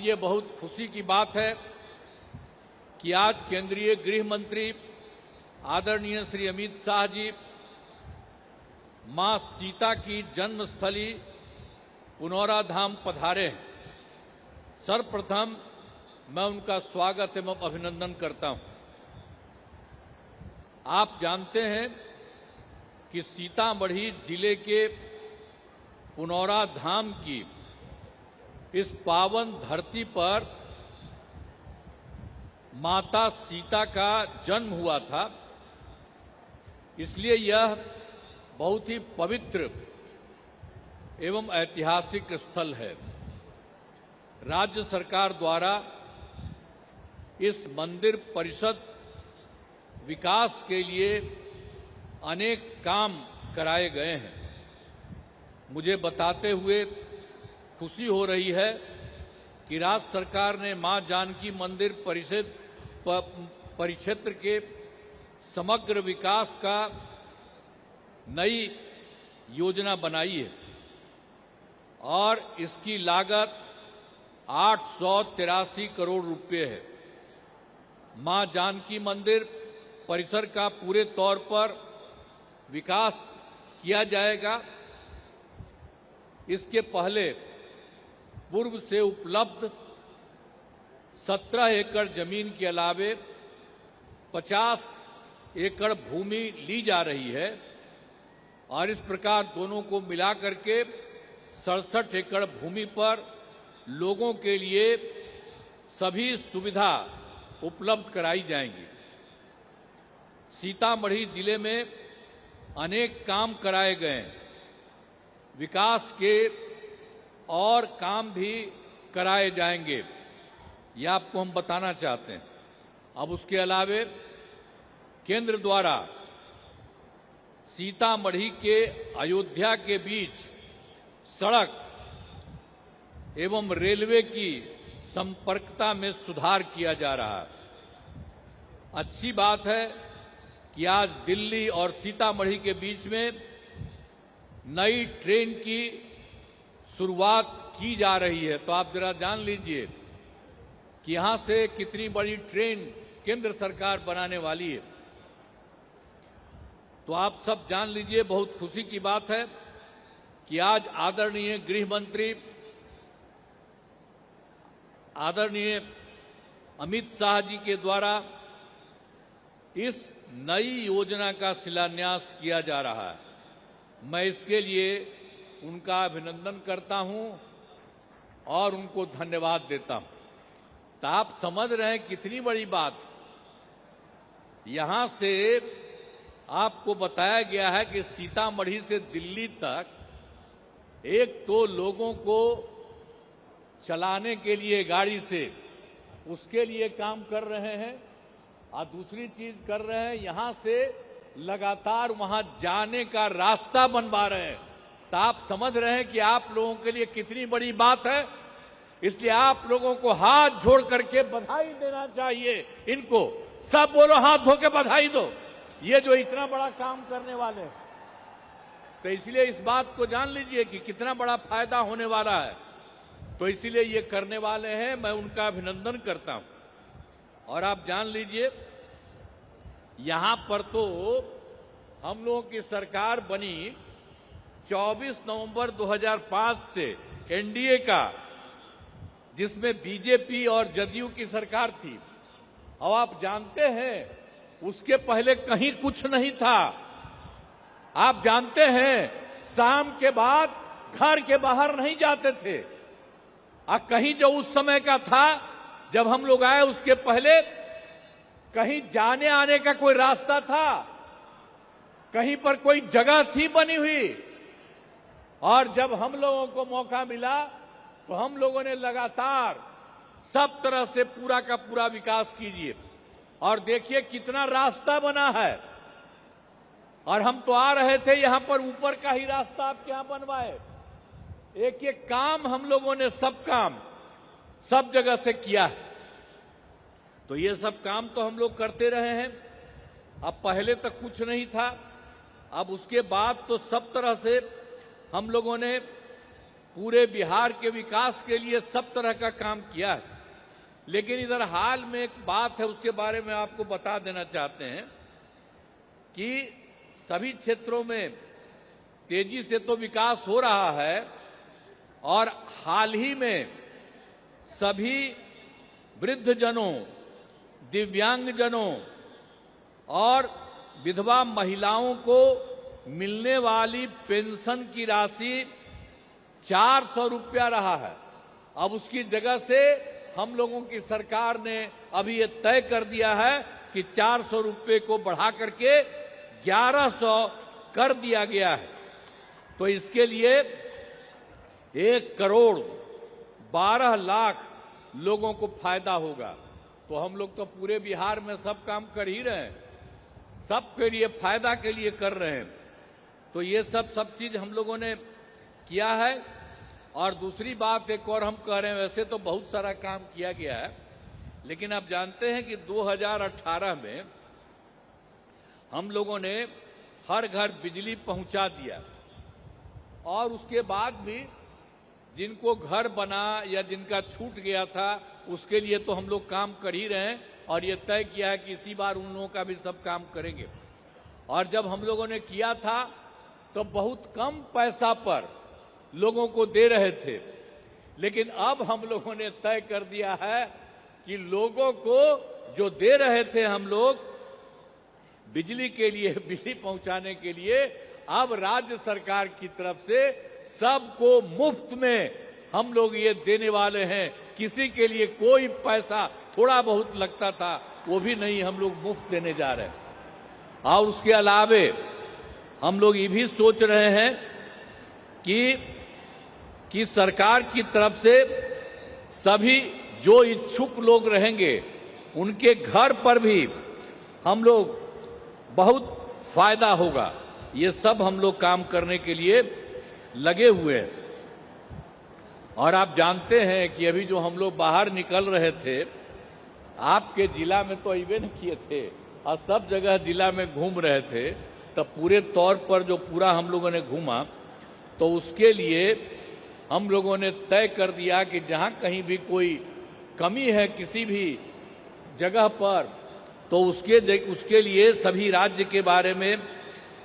ये बहुत खुशी की बात है कि आज केंद्रीय गृह मंत्री आदरणीय श्री अमित शाह जी मां सीता की जन्मस्थली पुनौरा धाम पधारे हैं। सर्वप्रथम मैं उनका स्वागत एवं अभिनंदन करता हूं। आप जानते हैं कि सीतामढ़ी जिले के पुनौरा धाम की इस पावन धरती पर माता सीता का जन्म हुआ था, इसलिए यह बहुत ही पवित्र एवं ऐतिहासिक स्थल है। राज्य सरकार द्वारा इस मंदिर परिषद विकास के लिए अनेक काम कराए गए हैं। मुझे बताते हुए खुशी हो रही है कि राज्य सरकार ने मां जानकी मंदिर परिक्षेत्र के समग्र विकास का नई योजना बनाई है और इसकी लागत 883 करोड़ रुपए है। मां जानकी मंदिर परिसर का पूरे तौर पर विकास किया जाएगा। इसके पहले पूर्व से उपलब्ध 17 एकड़ जमीन के अलावे 50 एकड़ भूमि ली जा रही है और इस प्रकार दोनों को मिलाकर के 67 एकड़ भूमि पर लोगों के लिए सभी सुविधा उपलब्ध कराई जाएंगी। सीतामढ़ी जिले में अनेक काम कराए गए हैं। विकास के और काम भी कराए जाएंगे, यह आपको हम बताना चाहते हैं। अब उसके अलावे केंद्र द्वारा सीतामढ़ी के अयोध्या के बीच सड़क एवं रेलवे की संपर्कता में सुधार किया जा रहा है। अच्छी बात है कि आज दिल्ली और सीतामढ़ी के बीच में नई ट्रेन की शुरुआत की जा रही है। तो आप जरा जान लीजिए कि यहां से कितनी बड़ी ट्रेन केंद्र सरकार बनाने वाली है। तो आप सब जान लीजिए, बहुत खुशी की बात है कि आज आदरणीय गृह मंत्री आदरणीय अमित शाह जी के द्वारा इस नई योजना का शिलान्यास किया जा रहा है। मैं इसके लिए उनका अभिनंदन करता हूं और उनको धन्यवाद देता हूं। तो आप समझ रहे हैं कितनी बड़ी बात। यहां से आपको बताया गया है कि सीतामढ़ी से दिल्ली तक एक तो लोगों को चलाने के लिए गाड़ी से उसके लिए काम कर रहे हैं और दूसरी चीज कर रहे हैं, यहां से लगातार वहां जाने का रास्ता बनवा रहे हैं। तो आप समझ रहे हैं कि आप लोगों के लिए कितनी बड़ी बात है। इसलिए आप लोगों को हाथ जोड़ करके बधाई देना चाहिए। इनको सब बोलो, हाथ धो के बधाई दो, ये जो इतना बड़ा काम करने वाले हैं। तो इसलिए इस बात को जान लीजिए कि कितना बड़ा फायदा होने वाला है। तो इसीलिए ये करने वाले हैं, मैं उनका अभिनंदन करता हूं। और आप जान लीजिए, यहां पर तो हम लोगों की सरकार बनी 24 नवंबर 2005 से एनडीए का, जिसमें बीजेपी और जदयू की सरकार थी। अब आप जानते हैं उसके पहले कहीं कुछ नहीं था। आप जानते हैं शाम के बाद घर के बाहर नहीं जाते थे। कहीं जो उस समय का था जब हम लोग आए, उसके पहले कहीं जाने आने का कोई रास्ता था, कहीं पर कोई जगह थी बनी हुई। और जब हम लोगों को मौका मिला तो हम लोगों ने लगातार सब तरह से पूरा का पूरा विकास कीजिए। और देखिए कितना रास्ता बना है। और हम तो आ रहे थे, यहां पर ऊपर का ही रास्ता आपके यहां बनवाए। एक एक काम हम लोगों ने सब काम सब जगह से किया है। तो ये सब काम तो हम लोग करते रहे हैं। अब पहले तक कुछ नहीं था, अब उसके बाद तो सब तरह से हम लोगों ने पूरे बिहार के विकास के लिए सब तरह का काम किया है। लेकिन इधर हाल में एक बात है, उसके बारे में आपको बता देना चाहते हैं कि सभी क्षेत्रों में तेजी से तो विकास हो रहा है और हाल ही में सभी वृद्धजनों, दिव्यांगजनों और विधवा महिलाओं को मिलने वाली पेंशन की राशि 400 रुपया रहा है। अब उसकी जगह से हम लोगों की सरकार ने अभी ये तय कर दिया है कि 400 रुपये को बढ़ा करके 1100 कर दिया गया है। तो इसके लिए 1,12,00,000 लोगों को फायदा होगा। तो हम लोग तो पूरे बिहार में सब काम कर ही रहे हैं, सबके लिए फायदा के लिए कर रहे हैं। तो ये सब चीज हम लोगों ने किया है। और दूसरी बात एक और हम कह रहे हैं, वैसे तो बहुत सारा काम किया गया है, लेकिन आप जानते हैं कि 2018 में हम लोगों ने हर घर बिजली पहुंचा दिया और उसके बाद भी जिनको घर बना या जिनका छूट गया था उसके लिए तो हम लोग काम कर ही रहे हैं और ये तय किया है कि इसी बार उन लोगों का भी सब काम करेंगे। और जब हम लोगों ने किया था तो बहुत कम पैसा पर लोगों को दे रहे थे, लेकिन अब हम लोगों ने तय कर दिया है कि लोगों को जो दे रहे थे हम लोग बिजली के लिए, बिजली पहुंचाने के लिए, अब राज्य सरकार की तरफ से सबको मुफ्त में हम लोग ये देने वाले हैं। किसी के लिए कोई पैसा थोड़ा बहुत लगता था वो भी नहीं, हम लोग मुफ्त देने जा रहे हैं। और उसके अलावे हम लोग ये भी सोच रहे हैं कि सरकार की तरफ से सभी जो इच्छुक लोग रहेंगे उनके घर पर भी हम लोग बहुत फायदा होगा। ये सब हम लोग काम करने के लिए लगे हुए हैं। और आप जानते हैं कि अभी जो हम लोग बाहर निकल रहे थे, आपके जिला में तो अबे नहीं किए थे और सब जगह जिला में घूम रहे थे, तब पूरे तौर पर जो पूरा हम लोगों ने घूमा तो उसके लिए हम लोगों ने तय कर दिया कि जहां कहीं भी कोई कमी है किसी भी जगह पर, तो उसके लिए सभी राज्य के बारे में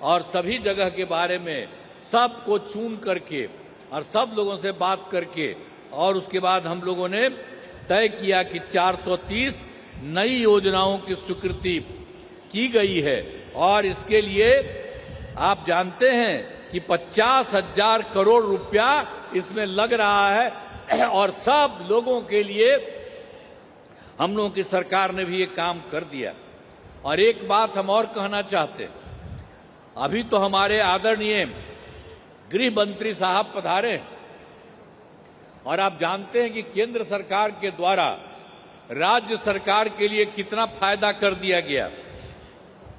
और सभी जगह के बारे में सबको चुन करके और सब लोगों से बात करके और उसके बाद हम लोगों ने तय किया कि 430 नई योजनाओं की स्वीकृति की गई है। और इसके लिए आप जानते हैं कि 50,000 करोड़ रुपया इसमें लग रहा है और सब लोगों के लिए हम लोगों की सरकार ने भी ये काम कर दिया। और एक बात हम और कहना चाहते हैं, अभी तो हमारे आदरणीय गृह मंत्री साहब पधारे और आप जानते हैं कि केंद्र सरकार के द्वारा राज्य सरकार के लिए कितना फायदा कर दिया गया।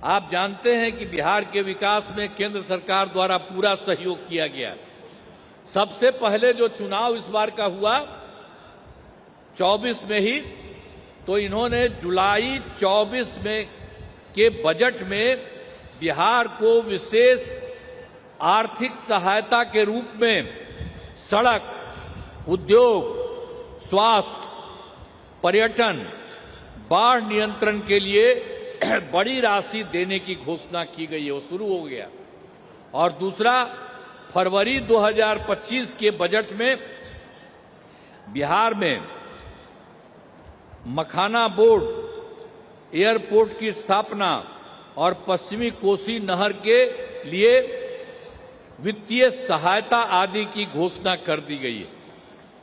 आप जानते हैं कि बिहार के विकास में केंद्र सरकार द्वारा पूरा सहयोग किया गया। सबसे पहले जो चुनाव इस बार का हुआ 24 में ही, तो इन्होंने जुलाई 24 में के बजट में बिहार को विशेष आर्थिक सहायता के रूप में सड़क, उद्योग, स्वास्थ्य, पर्यटन, बाढ़ नियंत्रण के लिए बड़ी राशि देने की घोषणा की गई है, वो शुरू हो गया। और दूसरा, फरवरी 2025 के बजट में बिहार में मखाना बोर्ड, एयरपोर्ट की स्थापना और पश्चिमी कोसी नहर के लिए वित्तीय सहायता आदि की घोषणा कर दी गई है।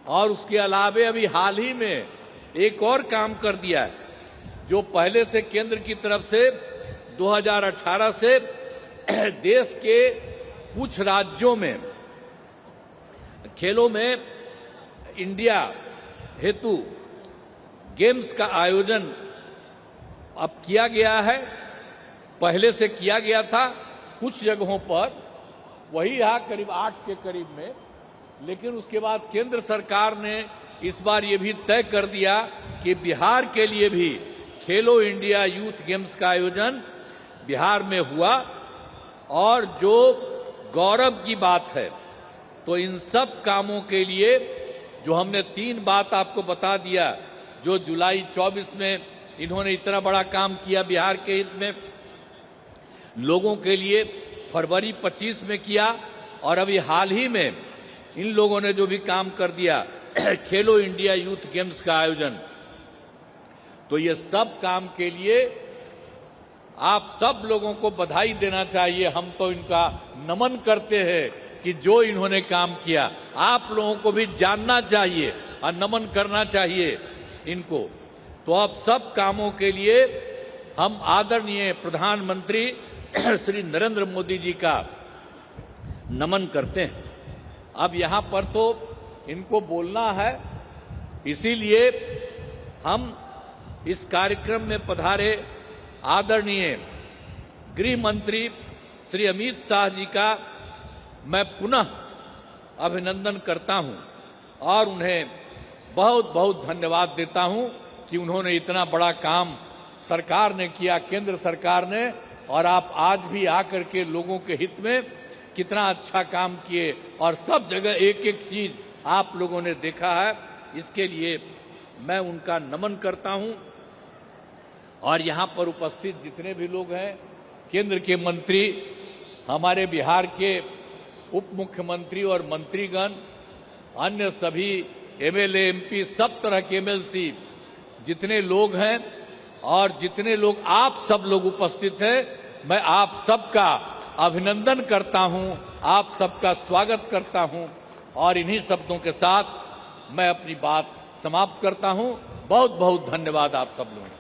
और उसके अलावे अभी हाल ही में एक और काम कर दिया है, जो पहले से केंद्र की तरफ से 2018 से देश के कुछ राज्यों में खेलों में इंडिया हेतु गेम्स का आयोजन अब किया गया है। पहले से किया गया था कुछ जगहों पर, वही यहाँ करीब 8 के करीब में, लेकिन उसके बाद केंद्र सरकार ने इस बार ये भी तय कर दिया कि बिहार के लिए भी खेलो इंडिया यूथ गेम्स का आयोजन बिहार में हुआ। और जो गौरव की बात है, तो इन सब कामों के लिए जो हमने 3 बात आपको बता दिया, जो जुलाई 24 में इन्होंने इतना बड़ा काम किया बिहार के हित में, लोगों के लिए फरवरी 25 में किया, और अभी हाल ही में इन लोगों ने जो भी काम कर दिया खेलो इंडिया यूथ गेम्स का आयोजन, तो ये सब काम के लिए आप सब लोगों को बधाई देना चाहिए। हम तो इनका नमन करते हैं कि जो इन्होंने काम किया, आप लोगों को भी जानना चाहिए और नमन करना चाहिए इनको। तो अब सब कामों के लिए हम आदरणीय प्रधानमंत्री श्री नरेंद्र मोदी जी का नमन करते हैं। अब यहाँ पर तो इनको बोलना है, इसीलिए हम इस कार्यक्रम में पधारे आदरणीय गृह मंत्री श्री अमित शाह जी का मैं पुनः अभिनंदन करता हूं और उन्हें बहुत बहुत धन्यवाद देता हूं कि उन्होंने इतना बड़ा काम सरकार ने किया, केंद्र सरकार ने, और आप आज भी आकर के लोगों के हित में कितना अच्छा काम किए और सब जगह एक एक चीज आप लोगों ने देखा है। इसके लिए मैं उनका नमन करता हूं। और यहाँ पर उपस्थित जितने भी लोग हैं, केंद्र के मंत्री, हमारे बिहार के उप मुख्यमंत्री और मंत्रीगण, अन्य सभी एमएलए एमपी, सब तरह के एमएलसी जितने लोग हैं और जितने लोग आप सब लोग उपस्थित हैं, मैं आप सबका अभिनंदन करता हूं, आप सबका स्वागत करता हूं और इन्हीं शब्दों के साथ मैं अपनी बात समाप्त करता हूं। बहुत बहुत धन्यवाद आप सब लोगों को।